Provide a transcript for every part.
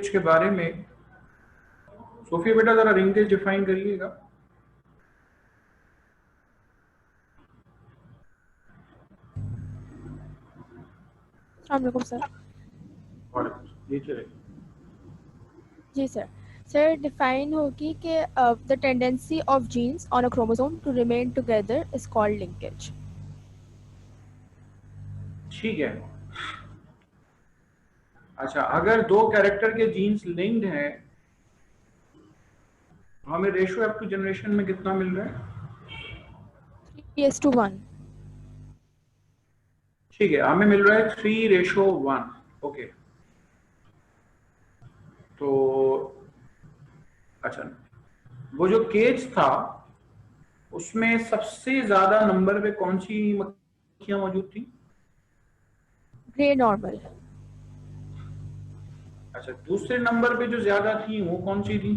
Linkage के बारे में। सोफिया बेटा जरा लिंकेज डिफाइन करिएगा। अस्सलाम सर। जी चले। जी सर। सर डिफाइन होगी कि the tendency of genes on a chromosome to remain together is called linkage. ठीक है। अच्छा, अगर दो कैरेक्टर के जीन्स लिंक्ड हैं तो हमें रेशियो अप टू जनरेशन में कितना मिल रहा है? 3:1। ठीक है, हमें मिल रहा है 3:1। ओके, तो अच्छा, वो जो केज था उसमें सबसे ज्यादा नंबर पे कौन सी मक्खियां मौजूद थी? Grey normal. अच्छा, दूसरे नंबर पे जो ज्यादा थी वो कौन सी थी?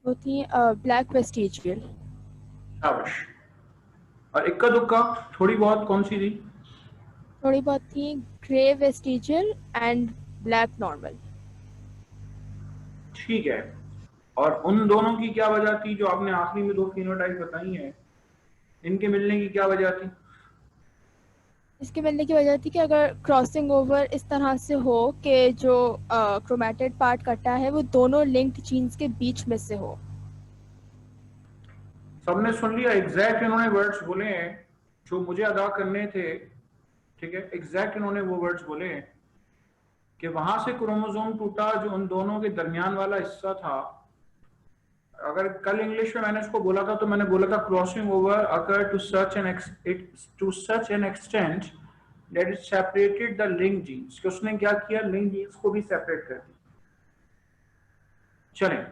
वो थी ब्लैक वेस्टिजियल। शाबाश। और इक्का दुक्का थोड़ी बहुत कौन सी थी? थोड़ी बहुत थी grey vestigial and black normal. ठीक है। और उन दोनों की क्या वजह थी जो आपने आखिरी में दो फिनोटाइप बताई हैं, इनके मिलने की क्या वजह थी? इसके मिलने की वजह थी कि अगर क्रॉसिंग ओवर इस तरह से हो कि जो क्रोमैटिड पार्ट कटा है वो दोनों लिंक्ड जीन्स के बीच में से हो। सबने सुन लिया? एग्जैक्ट इन्होंने वर्ड्स बोले हैं जो मुझे अदा करने थे। ठीक है, एग्जैक्ट इन्होंने वो वर्ड्स बोले हैं कि वहां से क्रोमोसोम टूटा जो उन दोनों के दरमियान वाला हिस्सा था। अगर कल इंग्लिश में मैंने इसको बोला था तो मैंने बोला था crossing over occur to such an extent that is separated the link genes, कि उसने क्या किया, लिंक जीन्स को भी सेपरेट कर दिया। चलें,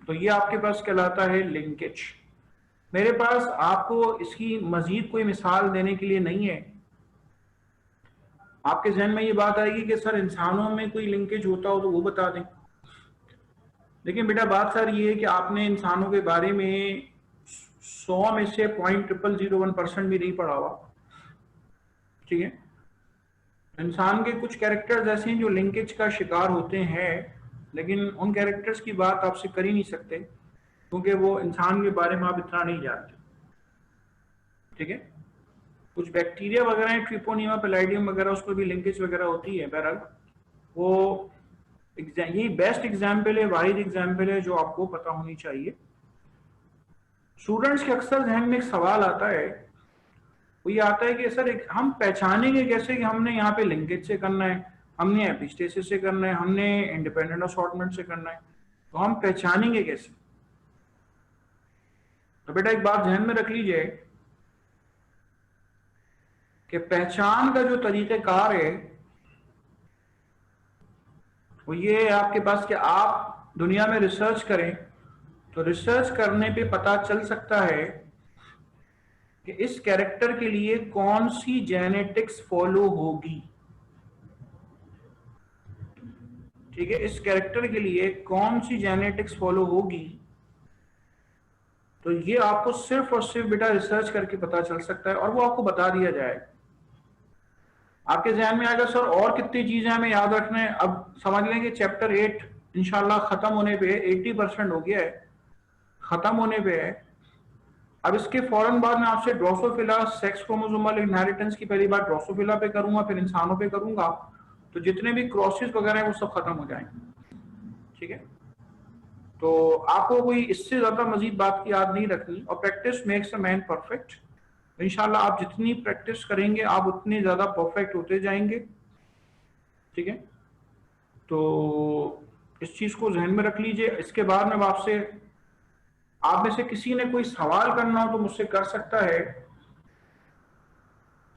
तो ये आपके पास कहलाता है लिंकेज। मेरे पास आपको इसकी मजीद कोई मिसाल देने के लिए नहीं है। आपके जहन में ये बात आएगी कि सर इंसानों में कोई लिंकेज होता हो तो वो बता दें। लेकिन बेटा बात सर ये है कि आपने इंसानों के बारे में 100 में से 0.0001% भी नहीं पढ़ा हुआ। ठीक है, इंसान के कुछ कैरेक्टर्स ऐसे हैं जो लिंकेज का शिकार होते हैं, लेकिन उन कैरेक्टर्स की बात आपसे कर ही नहीं सकते क्योंकि वो इंसान के बारे में आप इतना नहीं जानते। ठीक है, कुछ बैक्टीरिया वगैरह हैं, ट्रिपोनिमा पैलाइडियम वगैरह, उस पर भी लिंकेज वगैरह होती है। बहरहाल वो यही बेस्ट एग्जाम्पल है, वाहिद एग्जाम्पल है जो आपको पता होनी चाहिए। स्टूडेंट्स के अक्सर जहन में एक सवाल आता है, वो ये आता है कि सर हम पहचानेंगे कैसे कि हमने यहाँ पे लिंकेज से करना है, हमने एपिस्टेसिस से करना है, हमने इंडिपेंडेंट असॉर्टमेंट से करना है, तो हम पहचानेंगे कैसे? तो बेटा एक बात ध्यान में रख लीजिए कि पहचान का जो तरीक़ेकार है वो ये है आपके पास कि आप दुनिया में रिसर्च करें तो रिसर्च करने पे पता चल सकता है कि इस कैरेक्टर के लिए कौन सी जेनेटिक्स फॉलो होगी। ठीक है, इस कैरेक्टर के लिए कौन सी जेनेटिक्स फॉलो होगी, तो ये आपको सिर्फ और सिर्फ बेटा रिसर्च करके पता चल सकता है और वो आपको बता दिया जाएगा। आपके ध्यान में आएगा सर और कितनी चीजें हमें याद रखना है। अब समझ लें कि चैप्टर 8 इंशाल्लाह खत्म होने पे 80% हो गया है, खत्म होने पे है। अब इसके फौरन बाद मैं आपसे ड्रोसोफिला, सेक्स क्रोमोसोमल इनहेरिटेंस की पहली बार ड्रोसोफिला पे करूंगा, फिर इंसानों पे करूंगा, तो जितने भी क्रॉसेस वगैरह है वो सब खत्म हो जाएंगे। ठीक है, तो आपको कोई इससे ज्यादा मजीद बात की याद नहीं रखनी, और practice makes a man perfect. इंशाल्लाह आप जितनी प्रैक्टिस करेंगे आप उतने ज्यादा परफेक्ट होते जाएंगे। ठीक है, तो इस चीज को जहन में रख लीजिए। इसके बाद में आपसे, आप में से किसी ने कोई सवाल करना हो तो मुझसे कर सकता है।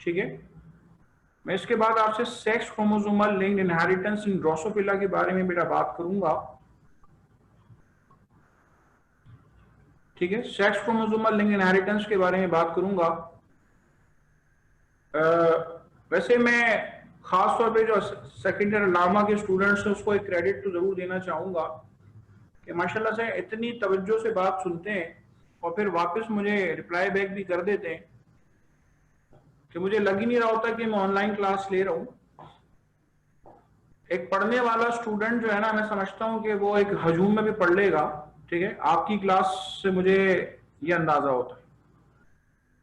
ठीक है, मैं इसके बाद आपसे sex chromosomal linked inheritance in Drosophila के बारे में बेटा बात करूंगा। ठीक है, सेक्स क्रोमोसोमल लिंक्ड इनहेरिटेंस के बारे में बात करूंगा। वैसे मैं खास तौर पे जो सेकंड ईयर लामा के स्टूडेंट्स हैं उसको एक क्रेडिट तो जरूर देना चाहूंगा कि माशाल्लाह से इतनी तवज्जो से बात सुनते हैं और फिर वापस मुझे रिप्लाई बैक भी कर देते हैं कि मुझे लग ही नहीं रहा होता कि मैं ऑनलाइन क्लास ले रहा हूँ। एक पढ़ने वाला स्टूडेंट जो है ना, मैं समझता हूं कि वो एक हजूम में भी पढ़ लेगा, ठीक है, आपकी क्लास से मुझे ये अंदाजा होता है,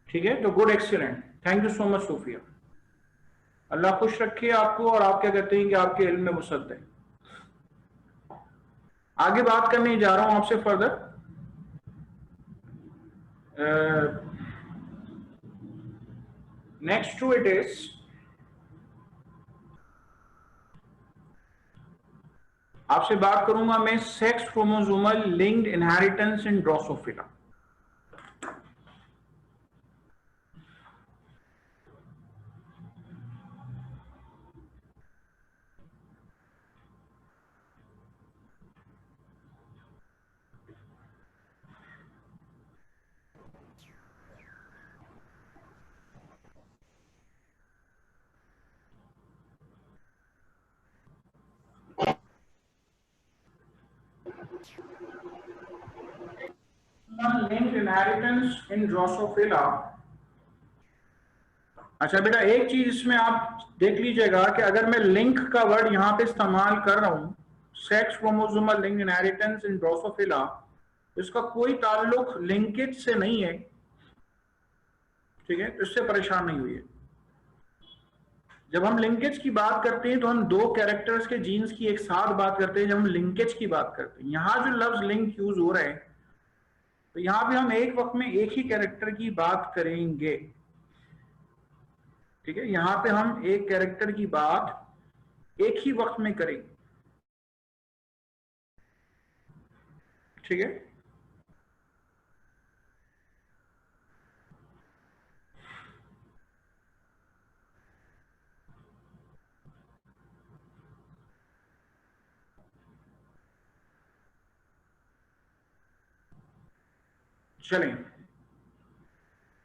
ठीक है। तो good, excellent, thank you so much Sufiya. Allah खुश रखे आपको, और आप क्या कहते हैं कि आपके इल्म में वसअत है। आगे बात करने जा रहा हूं आपसे further. Next to it is, आपसे बात करूंगा मैं sex chromosomal linked inheritance in drosophila. Linked inheritance in drosophila. अच्छा बेटा, एक चीज इसमें आप देख लीजिएगा कि अगर मैं लिंक का वर्ड यहां पे इस्तेमाल कर रहा हूं, sex chromosomal linked inheritance in Drosophila, इसका कोई ताल्लुक लिंकेज से नहीं है, ठीक है, इससे परेशान नहीं हुई है। जब हम लिंकेज की बात करते हैं तो हम दो कैरेक्टर्स के जीन्स की एक साथ बात करते हैं। जब हम लिंकेज की बात करते हैं, यहां जो लफ्ज लिंक यूज हो रहा है, तो यहां पे हम एक वक्त में एक ही कैरेक्टर की बात करेंगे, ठीक है। यहां पे हम एक कैरेक्टर की बात एक ही वक्त में करेंगे, ठीक है। चलें,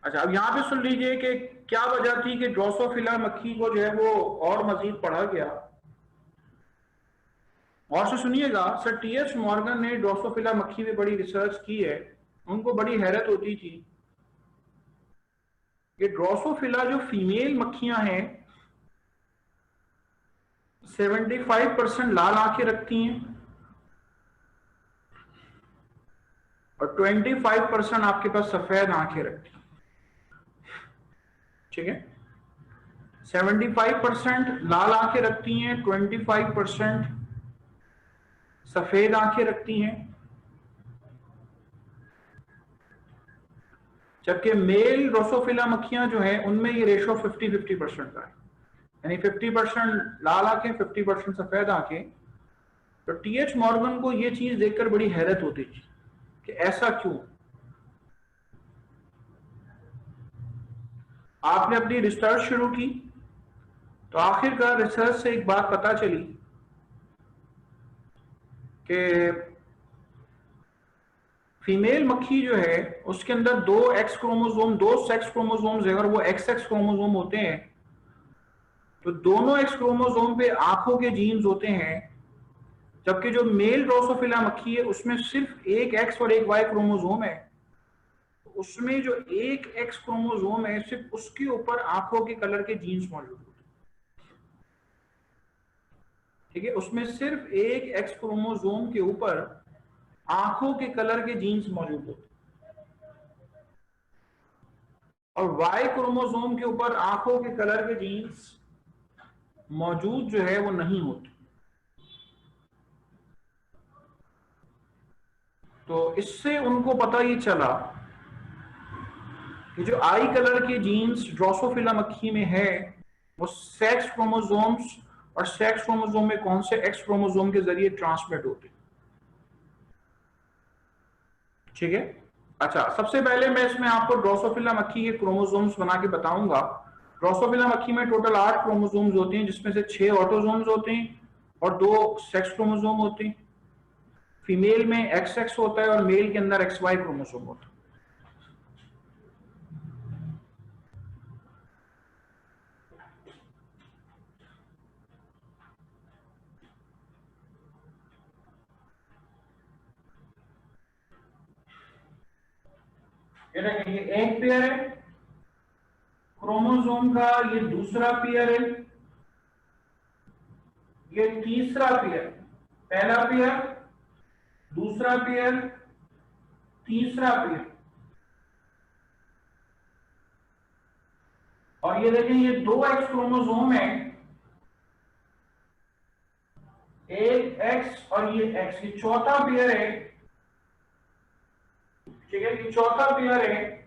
अच्छा अब यहां पे सुन लीजिए कि क्या वजह थी कि ड्रोसोफिला मक्खी को जो है वो और मजीद पढ़ा गया। और से सुनिएगा, सर टीएच मॉर्गन ने ड्रोसोफिला मक्खी में बड़ी रिसर्च की है। उनको बड़ी हैरत होती थी कि ड्रोसोफिला जो फीमेल मक्खियां हैं 75% लाल आंखें रखती हैं और 25% आपके पास सफेद आंखें रखती हैं, ठीक है। 75% लाल आंखें रखती हैं, 25% सफेद आंखें रखती हैं। जबकि मेल ड्रोसोफिला मक्खियां जो है उनमें ये रेशो 50-50% का है, यानी 50% लाल आंखें, 50% सफेद आंखें। तो टीएच मॉर्गन को ये चीज देखकर बड़ी हैरत होती थी कि ऐसा क्यों। आपने अपनी रिसर्च शुरू की, तो आखिरकार रिसर्च से एक बात पता चली कि फीमेल मक्खी जो है उसके अंदर दो एक्स क्रोमोसोम, दो सेक्स क्रोमोसोम्स है, और वो एक्स एक्स क्रोमोसोम होते हैं। तो दोनों एक्स क्रोमोसोम पे आंखों के जीन्स होते हैं, जबकि जो मेल ड्रोसोफिला मक्खी है उसमें सिर्फ एक एक्स और एक वाई क्रोमोसोम है। उसमें जो एक एक्स क्रोमोसोम है, सिर्फ उसके ऊपर आंखों के कलर के जीन्स मौजूद होते हैं, ठीक है। उसमें सिर्फ एक एक्स क्रोमोसोम के ऊपर आंखों के कलर के जीन्स मौजूद होते हैं, और वाई क्रोमोसोम के ऊपर आंखों के कलर के जीन्स मौजूद जो है वो नहीं होते। तो इससे उनको पता ये चला कि जो आई कलर के जीन्स ड्रोसोफिला मक्खी में है वो सेक्स क्रोमोसोम्स, और सेक्स क्रोमोसोम में कौन से एक्स क्रोमोसोम के जरिए ट्रांसमिट होते हैं, ठीक है। अच्छा, सबसे पहले मैं इसमें आपको ड्रोसोफिला मक्खी के क्रोमोसोम्स बना के बताऊंगा। ड्रोसोफिला मक्खी में टोटल 8 क्रोमोसोम्स होते हैं, जिसमें से 6 ऑटोसोम्स होते हैं और 2 सेक्स क्रोमोसोम होते हैं। फीमेल में एक्स एक्स होता है और मेल के अंदर एक्स वाई क्रोमोसोम होता है। ये देखिए, ये एक पेयर है क्रोमोसोम का, ये दूसरा पेयर है, ये तीसरा पेयर, पहला पेयर, दूसरा पेयर, तीसरा पेयर, और ये देखें ये 2 एक्स क्रोमोसोम है, एक एक्स और ये एक्स, ये चौथा पेयर है, ठीक है, ये चौथा पेयर है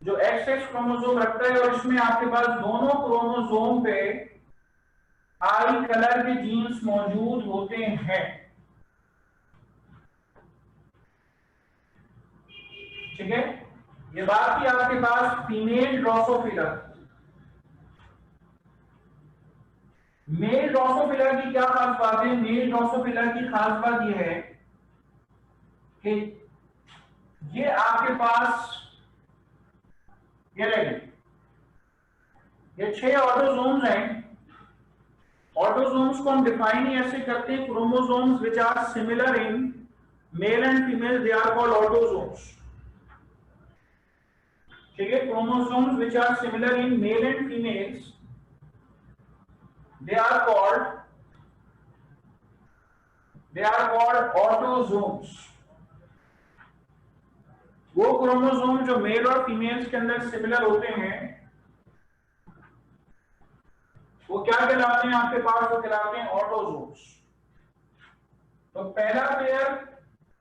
जो एक्स एक्स क्रोमोसोम रखता है, और इसमें आपके पास दोनों क्रोमोसोम पे आई कलर के जीन्स मौजूद होते हैं, ठीक है। ये बात की आपके पास फीमेल ड्रोसोफिला, मेल ड्रोसोफिला की क्या खास बात है? मेल ड्रोसोफिला की खास बात यह है कि ये आपके पास ये रहेगी, ये 6 ऑटोसोम्स हैं। ऑटोसोम्स को हम डिफाइन ही ऐसे करते हैं, chromosomes which are similar in male and female, they are called autosomes, ठीक है। Chromosomes which are similar in male and females, they are called autosomes। वो क्रोमोसोम जो मेल और फीमेल्स के अंदर सिमिलर होते हैं वो क्या कहलाते हैं आपके पास? वो कहलाते हैं ऑटोसोम्स। तो पहला पेयर,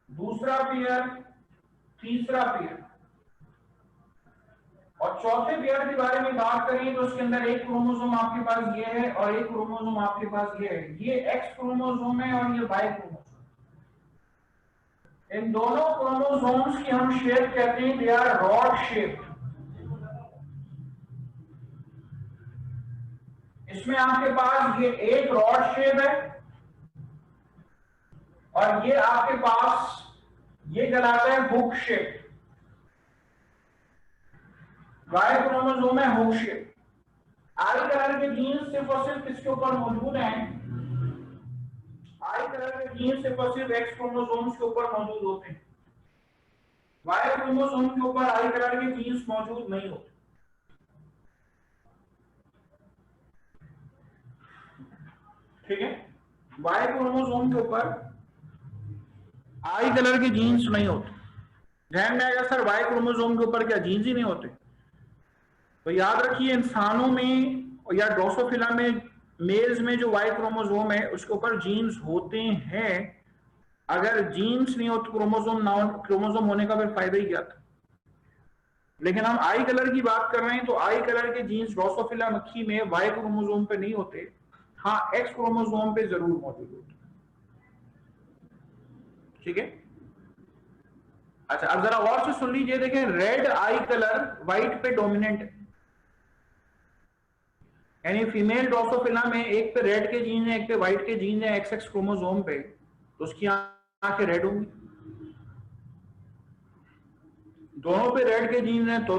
दूसरा पेयर, तीसरा पेयर, और चौथे पेयर के बारे में बात करें तो उसके अंदर एक क्रोमोसोम आपके पास ये है और एक क्रोमोसोम आपके पास ये है। ये एक्स क्रोमोसोम है और ये वाई क्रोमोसोम। इन दोनों क्रोमोसोम्स की हम शेप कहते हैं, दे आर रॉड शेप। इसमें आपके पास ये एक रॉड शेप है और ये आपके पास ये कहलाता है हुक शेप। वाई क्रोमोसोम है हुक शेप। आई कलर के जीन्स सिर्फ और सिर्फ किसके ऊपर मौजूद हैं? आई कलर के जीन्स सिर्फ और सिर्फ एक्स क्रोमोसोम्स के ऊपर मौजूद होते हैं। वाई क्रोमोसोम के ऊपर आई कलर के जीन्स मौजूद नहीं होते, ठीक है। वाई क्रोमोसोम के ऊपर आई कलर के जीन्स नहीं होते। ध्यान में आएगा सर, वाई क्रोमोसोम के ऊपर क्या जीन्स ही नहीं होते? तो याद रखिए, इंसानों में या ड्रोसोफिला में मेल्स में जो वाई क्रोमोसोम है उसके ऊपर जीन्स होते हैं। अगर जीन्स नहीं हो तो क्रोमोसोम ना, क्रोमोसोम होने का फिर फायदा ही क्या था? लेकिन हम आई कलर की बात कर रहे हैं तो आई कलर के जीन्स ड्रोसोफिला मक्खी में वाई क्रोमोसोम पे नहीं होते, हाँ एक्स क्रोमोसोम पे जरूर मौजूद होते, ठीक है। अच्छा, अब जरा और से सुन लीजिए, देखें रेड आई कलर व्हाइट पे डोमिनेंट है, यानी फीमेल ड्रोसोफिला में एक पे रेड के जीन है, एक पे व्हाइट के जीन है एक्स एक्स क्रोमोसोम पे, तो उसकी आंखें रेड होंगी। दोनों पे रेड के जीन है तो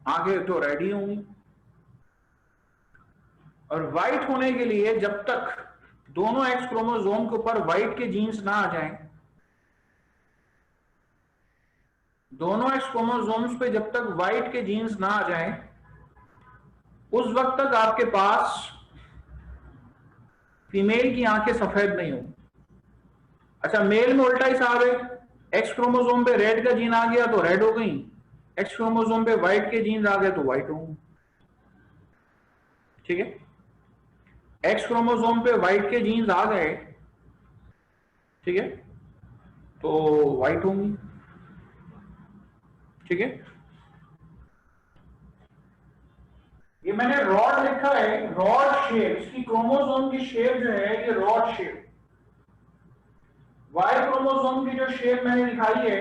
आंखें तो रेड ही होंगी। और व्हाइट होने के लिए जब तक दोनों एक्स क्रोमोसोम के ऊपर व्हाइट के जीन्स ना आ जाएं, दोनों एक्स क्रोमोसोम्स पे जब तक व्हाइट के जीन्स ना आ जाएं, उस वक्त तक आपके पास फीमेल की आंखें सफेद नहीं होंगी। अच्छा, मेल में उल्टा हिसाब है, एक्स क्रोमोसोम पे रेड का जीन आ गया तो रेड हो गई, एक्स क्रोमोसोम पे व्हाइट के जीन आ गए तो व्हाइट होंगे, ठीक है। एक्स क्रोमोसोम पे व्हाइट के जीन्स आ गए, ठीक है, तो व्हाइट होंगी, ठीक है। ये मैंने रॉड लिखा है, रॉड शेप, इसकी क्रोमोसोम की शेप जो है ये रॉड शेप। वाई क्रोमोसोम की जो शेप मैंने दिखाई है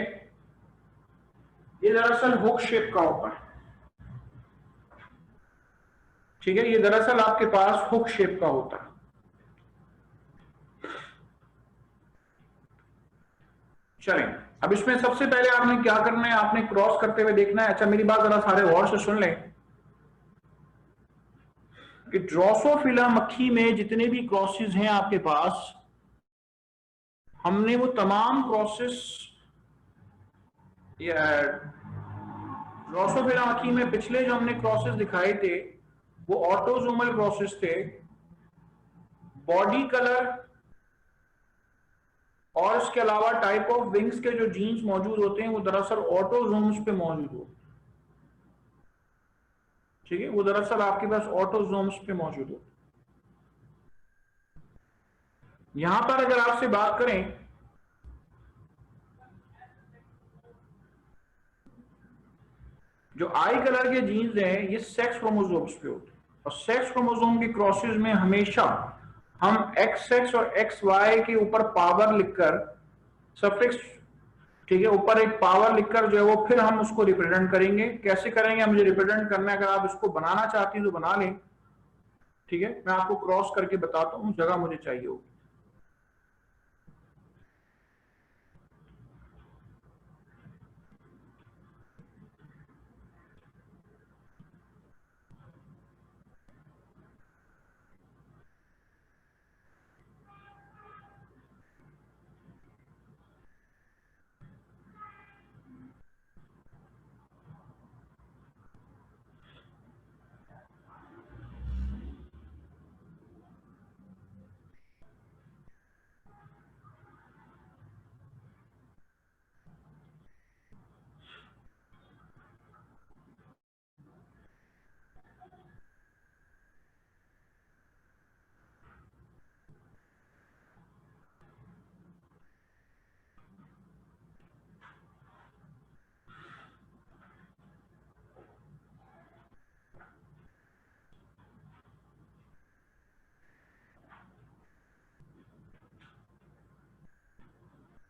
ये दरअसल हुक शेप का होता है, ठीक है। ये दरअसल आपके पास हुक शेप का होता है। चलें, अब इसमें सबसे पहले आपने क्या करना है, आपने क्रॉस करते हुए देखना है। अच्छा, मेरी बात जरा सारे गौर से सुन लें कि ड्रोसोफिला मक्खी में जितने भी क्रॉसेस हैं आपके पास, हमने वो तमाम क्रॉसेस ड्रोसोफिला मक्खी में पिछले जो हमने क्रॉसेस दिखाए थे वो ऑटोजोमल क्रॉसेस थे। बॉडी कलर और इसके अलावा टाइप ऑफ विंग्स के जो जीन्स मौजूद होते हैं वो दरअसल ऑटोजोम्स पे मौजूद होते हैं। ठीक है, वो दरअसल आपके पास ऑटोजोम्स पे मौजूद होते हैं। यहां पर अगर आपसे बात करें जो आई कलर के जीन्स हैं ये सेक्स क्रोमोसोम्स पे होते हैं, और सेक्स क्रोमोसोम के क्रॉसेस में हमेशा हम एक्स एक्स और एक्स वाई के ऊपर पावर लिखकर सफिक्स, ठीक है, ऊपर एक पावर लिखकर जो है वो फिर हम उसको रिप्रेजेंट करेंगे। कैसे करेंगे, मुझे रिप्रेजेंट करना है, अगर आप इसको बनाना चाहती हैं तो बना लें। ठीक है, मैं आपको क्रॉस करके बताता हूं, जगह मुझे चाहिए होगी।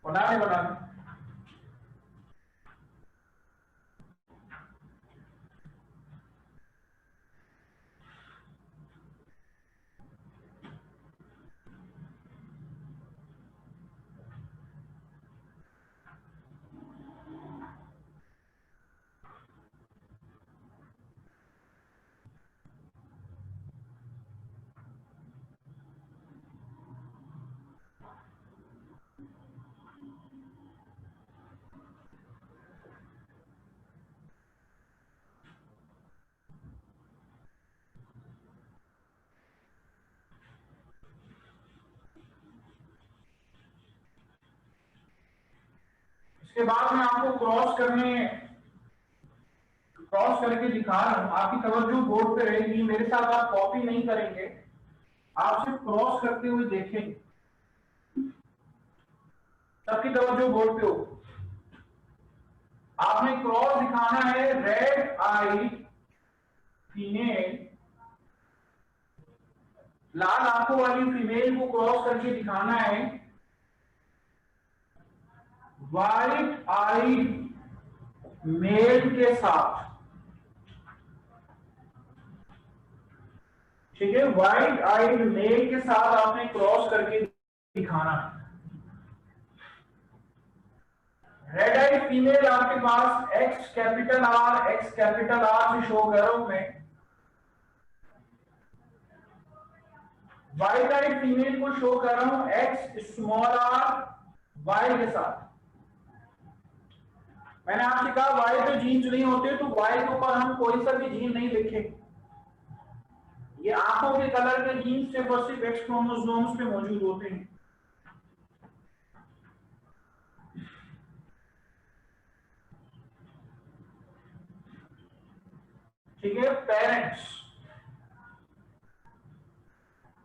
बना लें। इसके बाद मैं आपको क्रॉस करके दिखा रहा हूं। आपकी तवज्जो बोर्ड पे रहेगी, मेरे साथ आप कॉपी नहीं करेंगे, आप सिर्फ क्रॉस करते हुए देखेंगे। सबकी तवज्जो बोर्ड पे हो। आपने क्रॉस दिखाना है रेड आई फीमेल, लाल आंखों वाली फीमेल को क्रॉस करके दिखाना है व्हाइट आई मेल के साथ। ठीक है, व्हाइट आई मेल के साथ आपने क्रॉस करके दिखाना है। रेड आई फीमेल आपके पास एक्स कैपिटल आर से शो कर रहा हूं मैं। वाइट आई फीमेल को शो कर रहा हूं एक्स स्मॉल आर वाई के साथ। मैंने आपसे कहा वाई पे जीन्स नहीं होते तो वाई के ऊपर हम कोई सा भी जीन नहीं लिखेंगे। ये आंखों के कलर के जीन्स सिर्फ और सिर्फ एक्स क्रोमोसोम्स पे मौजूद होते हैं। ठीक है, parents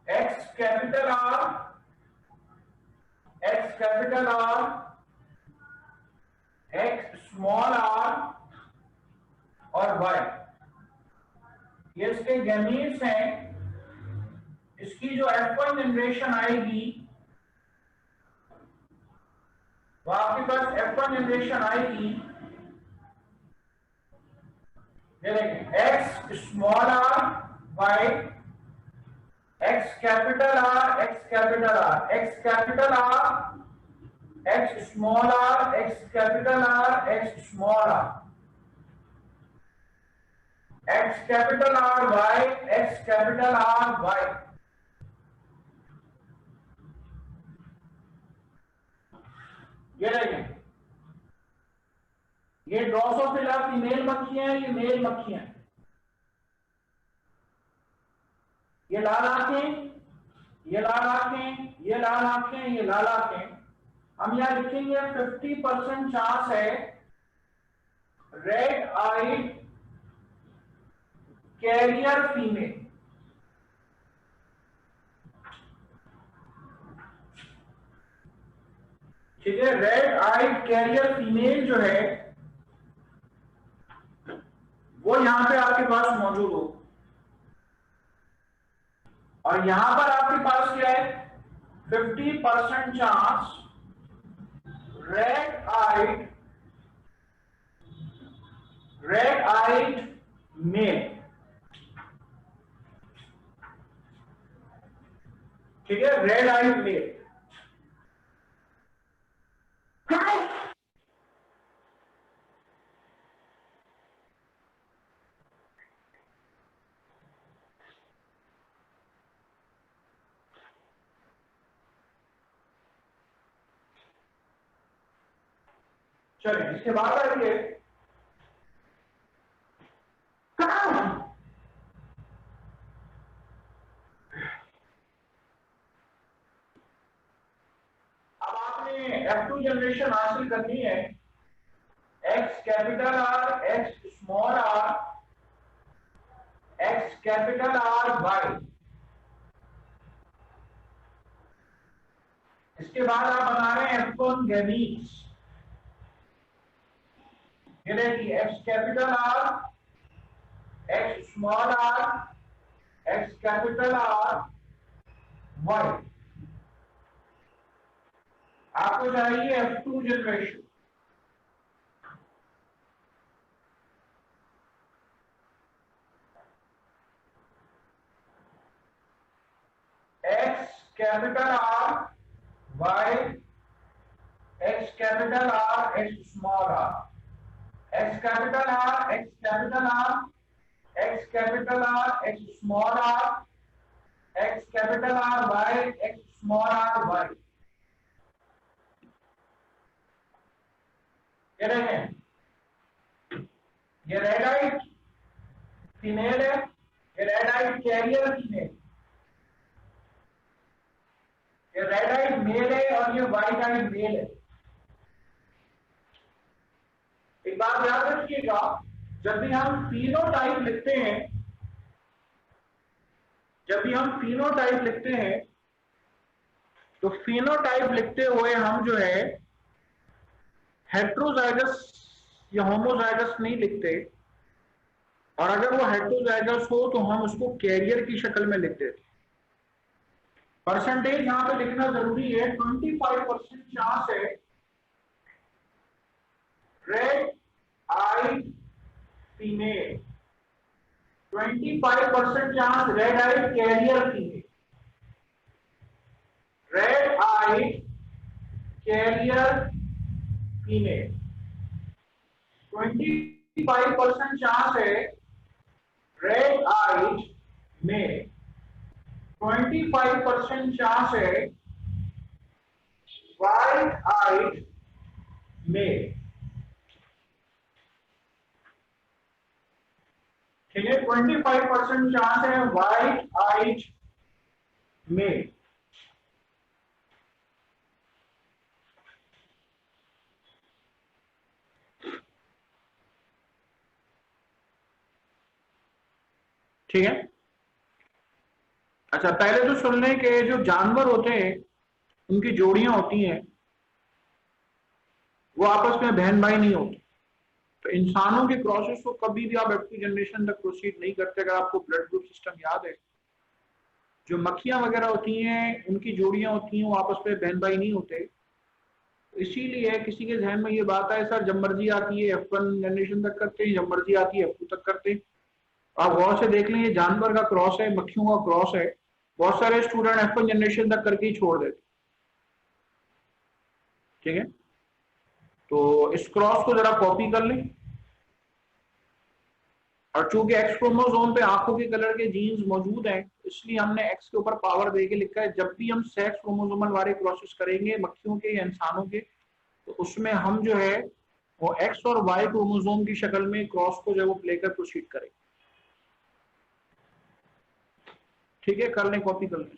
X capital R X small R और वाई, ये इसके गैमीट्स हैं। इसकी जो F1 जनरेशन आएगी वो आपके पास F1 जनरेशन आएगी, ये देखिए X small R Y, X capital R X small R X capital R X small R, X capital R Y X capital R Y. ये देखिए, ये ड्रोसोफिला फीमेल मक्खियां, ये मेल मक्खियां। लाल आंखें, ये लाल आंखें, ये लाल आंखें, ये लाल आंखें, हम यहाँ लिखेंगे 50% चांस है रेड आइड कैरियर फीमेल। ठीक है, रेड आइड कैरियर फीमेल जो है वो यहां पे आपके पास मौजूद हो, और यहां पर आपके पास क्या है 50% चांस रेड आइड मेल। ठीक है, रेड आइड मेल। चलिए इसके बाद आइए अब आपने F2 जनरेशन हासिल करनी है, X capital R, X small r, X capital R Y। इसके बाद आप बना रहे हैं F1 गैमीट्स। ये देखिए X capital R, X small r, X capital R Y। आपको चाहिए F2 generation. X capital R Y, X capital R, X small r, X capital R, X capital R, X capital R, X small r, X capital R Y, X small r Y। ये देखें, ये red eyed female है, ये red eyed carrier female, ये red eyed mail है और ये white eyed mail है। एक बात याद रखिएगा, जब भी हम फिनोटाइप लिखते हैं, जब भी हम फिनोटाइप लिखते हैं तो फिनोटाइप लिखते हुए हम जो है हेट्रोजाइगस या होमोजाइगस नहीं लिखते, और अगर वो हेट्रोजाइगस हो तो हम उसको कैरियर की शक्ल में लिखते थे। परसेंटेज यहां पे लिखना जरूरी है। 25% चांस है red eyed female, 25% chance red eyed carrier female, red eyed carrier female. 25% chance है रेड आइड मेल, 25% चांस है व्हाइट आइड मेल। ठीक है, 25% चांस है व्हाइट आइड मेल। ठीक है, अच्छा पहले तो सुन लें कि जो जानवर होते हैं उनकी जोड़ियां होती हैं वो आपस में बहन भाई नहीं होती। तो इंसानों के प्रोसेस को कभी भी आप F2 जनरेशन तक प्रोसीड नहीं करते। अगर आपको ब्लड ग्रुप सिस्टम याद है, जो मक्खियां वगैरह होती हैं उनकी जोड़ियां होती हैं वो आपस में बहन भाई नहीं होते। इसीलिए किसी के ध्यान में ये बात आए सर जब मर्जी आती है F1 जनरेशन तक करते हैं, जब मर्जी आती है F2 तक करते हैं। आप गौर से देख लें, ये जानवर का क्रॉस है, मक्खियों का क्रॉस है। बहुत सारे स्टूडेंट F1 जनरेशन तक करके ही छोड़ देते। ठीक है, तो इस क्रॉस को जरा कॉपी कर लें, और चूंकि एक्स क्रोमोसोम पे आंखों के कलर के जीन्स मौजूद हैं इसलिए हमने एक्स के ऊपर पावर दे के लिखा है। जब भी हम सेक्स क्रोमोसोमल वाले क्रॉसेस करेंगे मक्खियों के या इंसानों के, तो उसमें हम जो है वो एक्स और वाई क्रोमोसोम की शक्ल में क्रॉस को जो है वो लेकर प्रोसीड करेंगे। ठीक है, कर लें, कॉपी कर लें।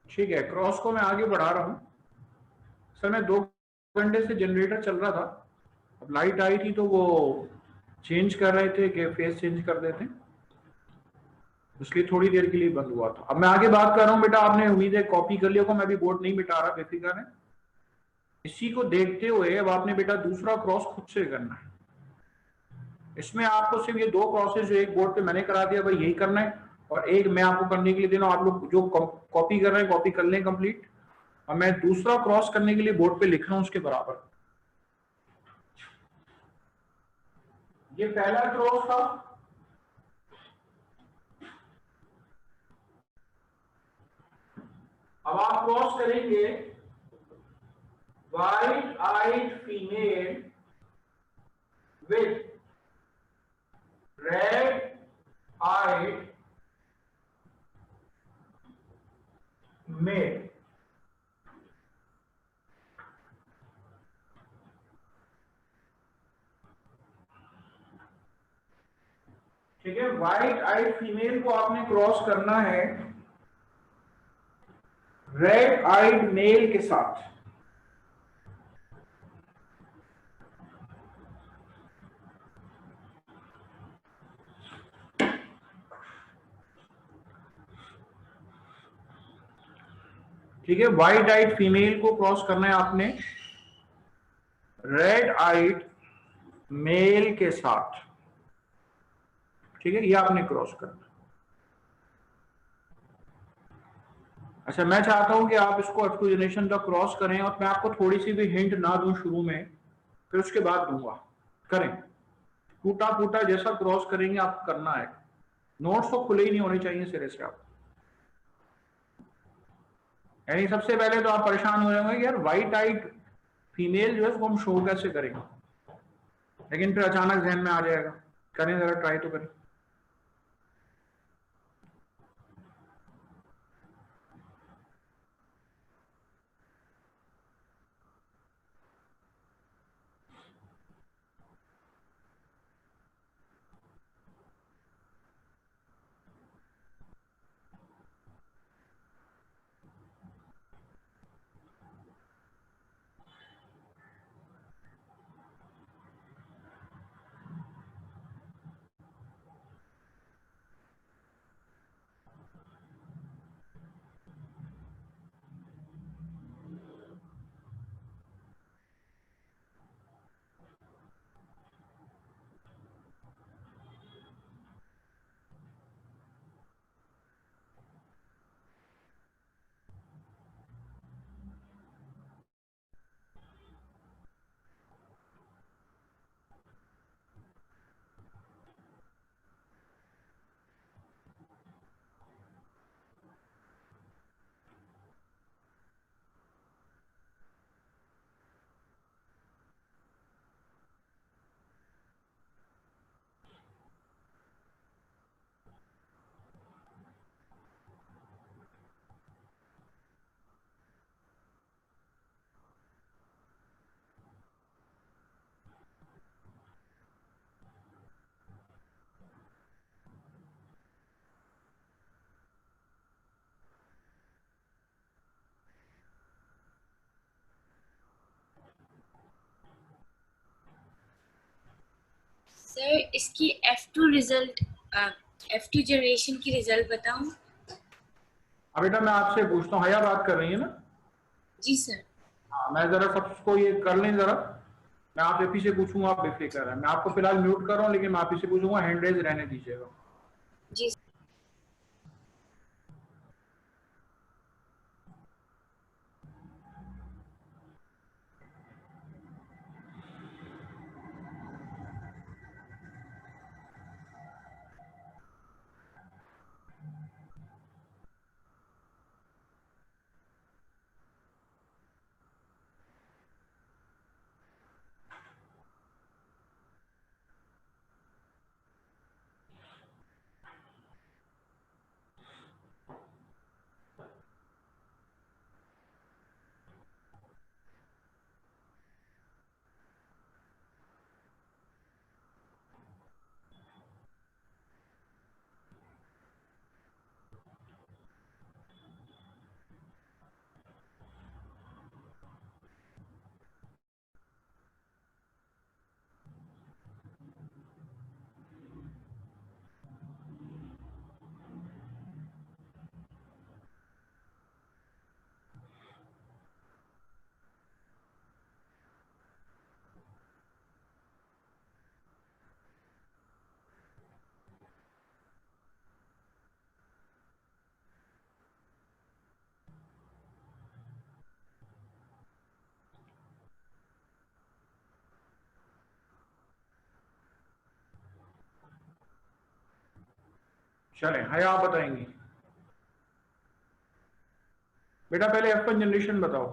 ठीक है, क्रॉस को मैं आगे बढ़ा रहा हूँ। सर मैं 2 घंटे से जनरेटर चल रहा था, अब लाइट आई थी तो वो चेंज कर रहे थे कि फेस चेंज कर देते, इसलिए थोड़ी देर के लिए बंद हुआ था। अब मैं आगे बात कर रहा हूँ बेटा, आपने उम्मीद है कॉपी कर लिया को, मैं भी बोर्ड नहीं मिटा रहा, बेफिक्र है। इसी को देखते हुए अब आपने बेटा दूसरा क्रॉस खुद से करना है। इसमें आपको सिर्फ ये 2 क्रॉसेज जो एक बोर्ड पे मैंने करा दिया भाई यही करना है, और एक मैं आपको करने के लिए दे रहा हूँ। आप लोग जो कॉपी कर रहे हैं कॉपी कर लें कंप्लीट, और मैं दूसरा क्रॉस करने के लिए बोर्ड पे लिख रहा हूँ उसके बराबर। ये पहला क्रॉस था, अब आप क्रॉस करेंगे white eyed female with red eyed male. ठीक है, व्हाइट आइड फीमेल को आपने क्रॉस करना है रेड आइड मेल के साथ। ठीक है, वाइट आइड फीमेल को क्रॉस करना है आपने रेड आइड मेल के साथ। ठीक है, ये आपने क्रॉस करना। अच्छा, मैं चाहता हूं कि आप इसको ऑक्सीजनेशन का क्रॉस करें और मैं आपको थोड़ी सी भी हिंट ना दूं शुरू में, फिर उसके बाद दूंगा। करें, टूटा फूटा जैसा क्रॉस करेंगे आप करना है। नोट्स तो खुले ही नहीं होने चाहिए सिरे से आप। यानी सबसे पहले तो आप परेशान हो जाएंगे कि यार व्हाइट आइट फीमेल जो है उसको हम शो कैसे करेंगे, लेकिन फिर अचानक जहन में आ जाएगा। करें जरा, ट्राई तो करें। सर इसकी F2 रिजल्ट, F2 जनरेशन की रिजल्ट बताऊं? अब बेटा मैं आपसे पूछता हूँ, हया बात कर रही है ना? जी सर। हाँ, मैं जरा सबको ये कर लें जरा। मैं आप एपी से पूछूंगा, आप बेफिक्र है। मैं आपको फिलहाल म्यूट कर रहा हूँ, लेकिन मैं आप से पूछूंगा, हैंड रेज रहने दीजिएगा। जी चलें, हया आप बताएंगी। बेटा पहले F1 जनरेशन बताओ।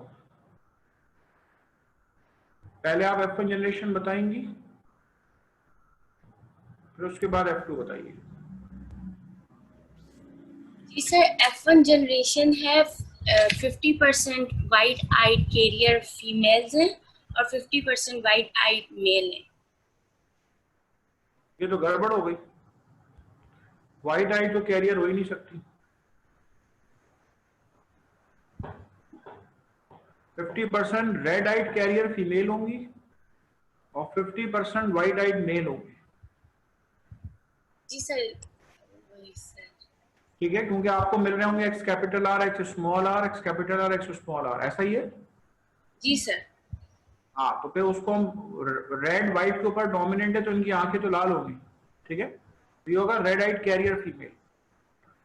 पहले आप F1 जनरेशन बताएंगी, फिर उसके बाद F2 बताइए। जी सर, F1 जनरेशन है 50% वाइट आइड कैरियर फीमेल्स हैं और 50% वाइट आइड मेल हैं। ये तो गड़बड़ हो गई, व्हाइट आई तो कैरियर हो ही नहीं सकती। 50% रेड आइड कैरियर फीमेल होंगी और 50% वाइट आइड मेल होंगे। जी सर, वही सर। ठीक है, क्योंकि आपको मिल रहे होंगे X capital R, X small R, X capital R, X small R, ऐसा ही है। जी सर। हाँ, तो फिर उसको हम रेड वाइट के ऊपर डोमिनेंट है तो इनकी आंखें तो लाल होगी। ठीक है, तो ये होगा रेड आइड कैरियर फीमेल।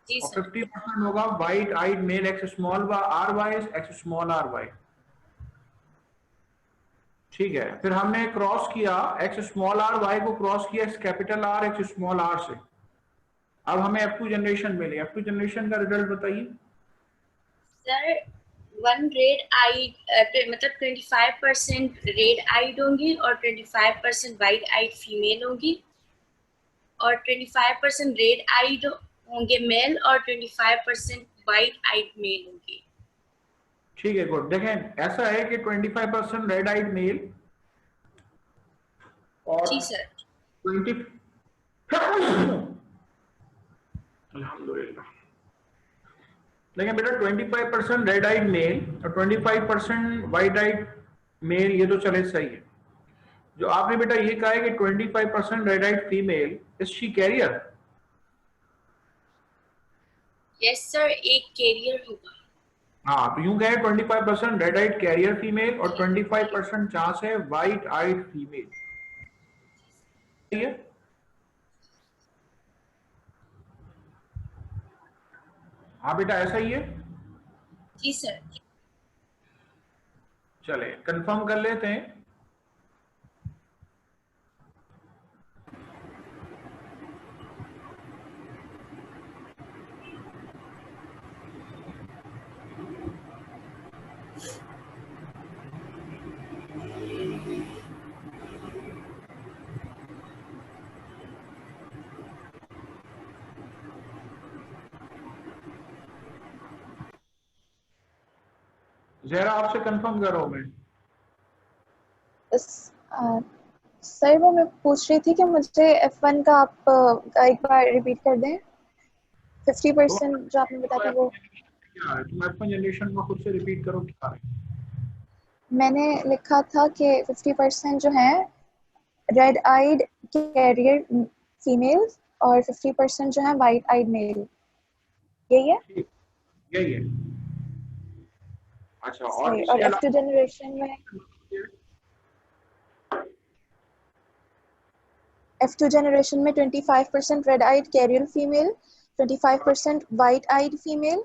जी और सर। 50% होगा white eyed male X small R Y X small R Y. ठीक है, फिर हमने क्रॉस किया एक्स स्मॉल आर वाई को क्रॉस किया X capital R X small R से। अब हमें F2 जनरेशन मिली। F2 जनरेशन का रिजल्ट बताइए सर, वन रेड आई मतलब 25% रेड आइड होंगी और 25% वाइट आइड फीमेल होंगी, और 25% रेड आइड होंगे मेल और 25% वाइट आइड मेल होंगे। ठीक है, गुड। देखें, ऐसा है कि 25% रेड आइड मेल और जी सर। 20 अल्हम्दुलिल्लाह। लेकिन बेटा 25% रेड आइड मेल और 25% वाइट आइड मेल, ये तो चले सही है। जो आपने बेटा ये कहा है कि 25% red eyed female, is she carrier? Yes sir, एक कैरियर होगा। हाँ, तो यूं कहे 25% रेड आइड कैरियर फीमेल और 25% चांस है वाइट आइड फीमेल। हाँ बेटा, ऐसा ही है। जी सर। चले कंफर्म कर लेते हैं। जहरा, आपसे कंफर्म कर रहा हूं मैं। सर वो मैं पूछ रही थी कि मुझे F1 का आप एक बार रिपीट कर दें। 50% जो आपने बताया था वो क्या है? तुम F1 जनरेशन को खुद से रिपीट करो, क्या है? मैंने लिखा था कि 50% जो है रेड आइड कैरियर फीमेल और 50% जो है वाइट आइड मेल, यही है? ठीक, यही है। अच्छा, और सही। और इसके F2 जनरेशन में F2 जनरेशन में 25% red eyed carrier female, 25% white eyed female,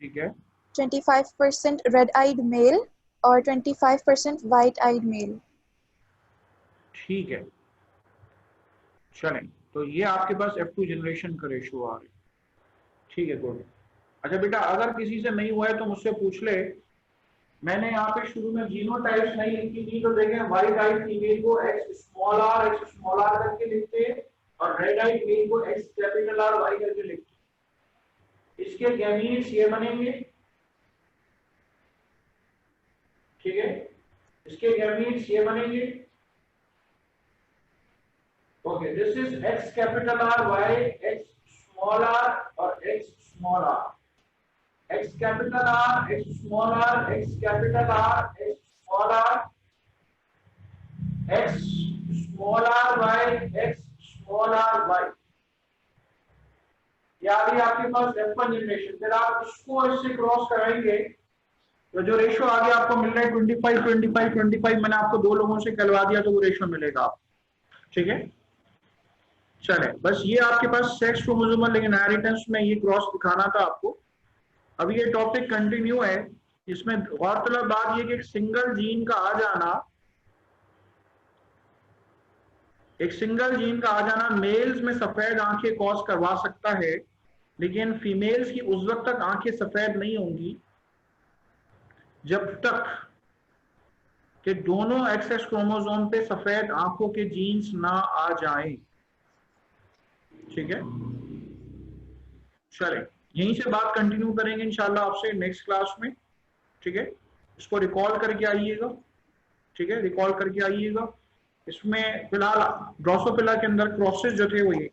ठीक है, 25% रेड आइड मेल और 25% वाइट आइड मेल। ठीक है। चलें, तो ये आपके पास F2 जनरेशन का रेशो आ रहा है। ठीक है, गुड। अच्छा बेटा, अगर किसी से नहीं हुआ है तो मुझसे पूछ ले। मैंने यहाँ पे शुरू में जीनोटाइप्स नहीं लिखी थी, तो देखें वाइट आइड फीमेल को एक्स स्मॉल आर करके लिखते हैं और रेड आइड मेल को एक्स कैपिटल आर वाई करके लिखते हैं। इसके गैमीट्स ये बनेंगे। ठीक है, इसके गैमीट्स ये बनेंगे। Okay, this is X capital R Y X small R और X small R, X capital R X small R X capital R X small R X small R Y X small R Y. ये आ गई आपके पास F1 generation. फिर आप इसको इससे cross कराएंगे तो जो रेशो आगे आपको मिल रहा है 25 25 25, मैंने आपको दो लोगों से करवा दिया तो वो रेशो मिलेगा आपको। ठीक है, चले, बस ये आपके पास सेक्स क्रोमोसोमल लेकिन इनहेरिटेंस में ये क्रॉस दिखाना था आपको। अब ये टॉपिक कंटिन्यू है। इसमें गौरतलब बात ये कि एक सिंगल जीन का आ जाना, एक सिंगल जीन का आ जाना मेल्स में सफेद आंखें कॉज करवा सकता है, लेकिन फीमेल्स की उस वक्त तक आंखें सफेद नहीं होंगी जब तक कि दोनों एक्सेस क्रोमोसोम पे सफेद आंखों के जीन्स ना आ जाएं। ठीक है, चलें, यहीं से बात कंटिन्यू करेंगे इंशाल्लाह आपसे नेक्स्ट क्लास में। ठीक है, इसको रिकॉल करके आइएगा। ठीक है, रिकॉल करके आइएगा। इसमें फिलहाल ड्रोसोफिला के अंदर क्रॉसेस जो थे वो ये